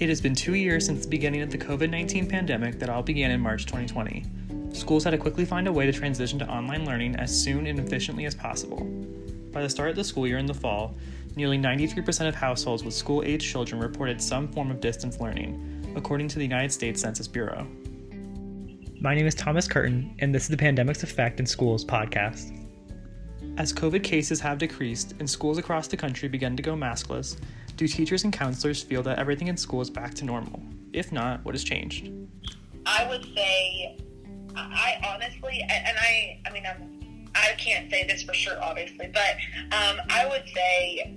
It has been 2 years since the beginning of the COVID-19 pandemic that all began in March 2020. Schools had to quickly find a way to transition to online learning as soon and efficiently as possible. By the start of the school year in the fall, nearly 93% of households with school-aged children reported some form of distance learning, according to the United States Census Bureau. My name is Thomas Curtin, and this is the Pandemic's Effect in Schools podcast. As COVID cases have decreased and schools across the country begin to go maskless, do teachers and counselors feel that everything in school is back to normal? If not, what has changed? I would say, I honestly, I can't say this for sure, obviously, but I would say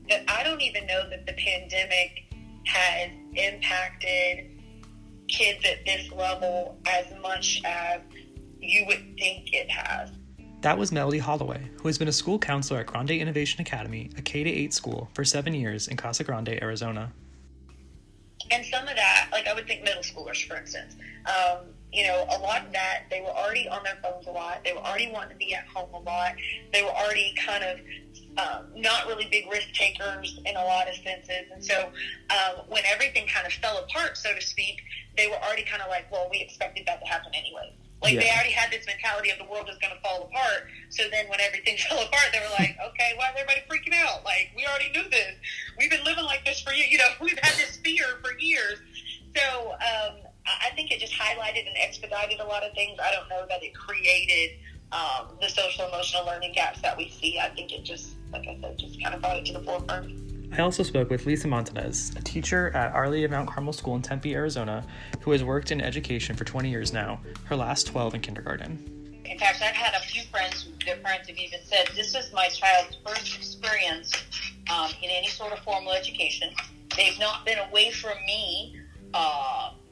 that I don't even know that the pandemic has impacted kids at this level as much as you would think it has. That was Melody Holloway, who has been a school counselor at Grande Innovation Academy, a K-8 school, for 7 years in Casa Grande, Arizona. And some of that, like I would think middle schoolers, for instance, a lot of that, they were already on their phones a lot. They were already wanting to be at home a lot. They were already kind of not really big risk takers in a lot of senses. And so when everything kind of fell apart, so to speak, they were already kind of like, well, we expected that to happen anyway. They already had this mentality of the world is going to fall apart. So then when everything fell apart, they were like, okay, why is everybody freaking out? Like, we already knew this. We've been living like this for years. We've had this fear for years. So I think it just highlighted and expedited a lot of things. I don't know that it created the social emotional learning gaps that we see. I think it just, like I said, just kind of brought it to the forefront. I also spoke with Lisa Montanez, a teacher at Our Lady of Mount Carmel School in Tempe, Arizona, who has worked in education for 20 years now, her last 12 in kindergarten. In fact, I've had a few friends who their parents have even said, this is my child's first experience in any sort of formal education. They've not been away from me.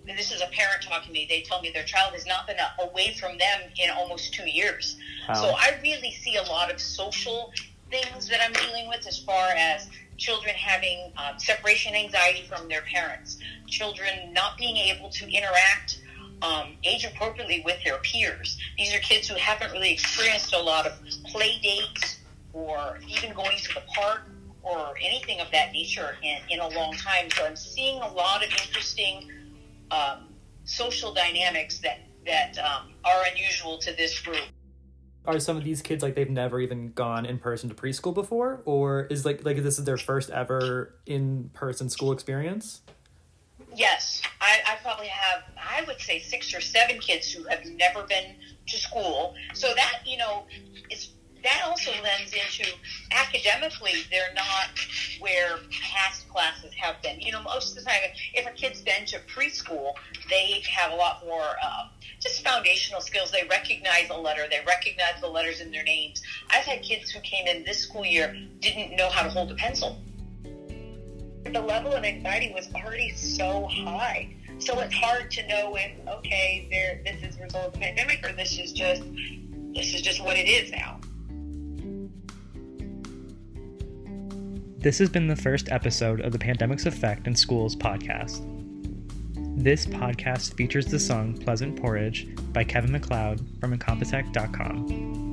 This is a parent talking to me. They tell me their child has not been away from them in almost 2 years. Wow. So I really see a lot of social things that I'm dealing with as far as children having separation anxiety from their parents, children not being able to interact age appropriately with their peers. These are kids who haven't really experienced a lot of play dates or even going to the park or anything of that nature in a long time. So I'm seeing a lot of interesting social dynamics that are unusual to this group. Are some of these kids like they've never even gone in person to preschool before, or is like this is their first ever in person school experience? Yes, I probably have, I would say 6 or 7 kids who have never been to school. So that that also lends into academically they're not where past classes have been. Most of the time, if a kid's been to preschool, they have a lot more just foundational skills. They recognize a letter. They recognize the letters in their names. I've had kids who came in this school year didn't know how to hold a pencil. The level of anxiety was already so high. So it's hard to know if, okay, this is a result of the pandemic or this is just what it is now. This has been the first episode of the Pandemic's Effect in Schools podcast. This podcast features the song Pleasant Porridge by Kevin MacLeod from Incompetech.com.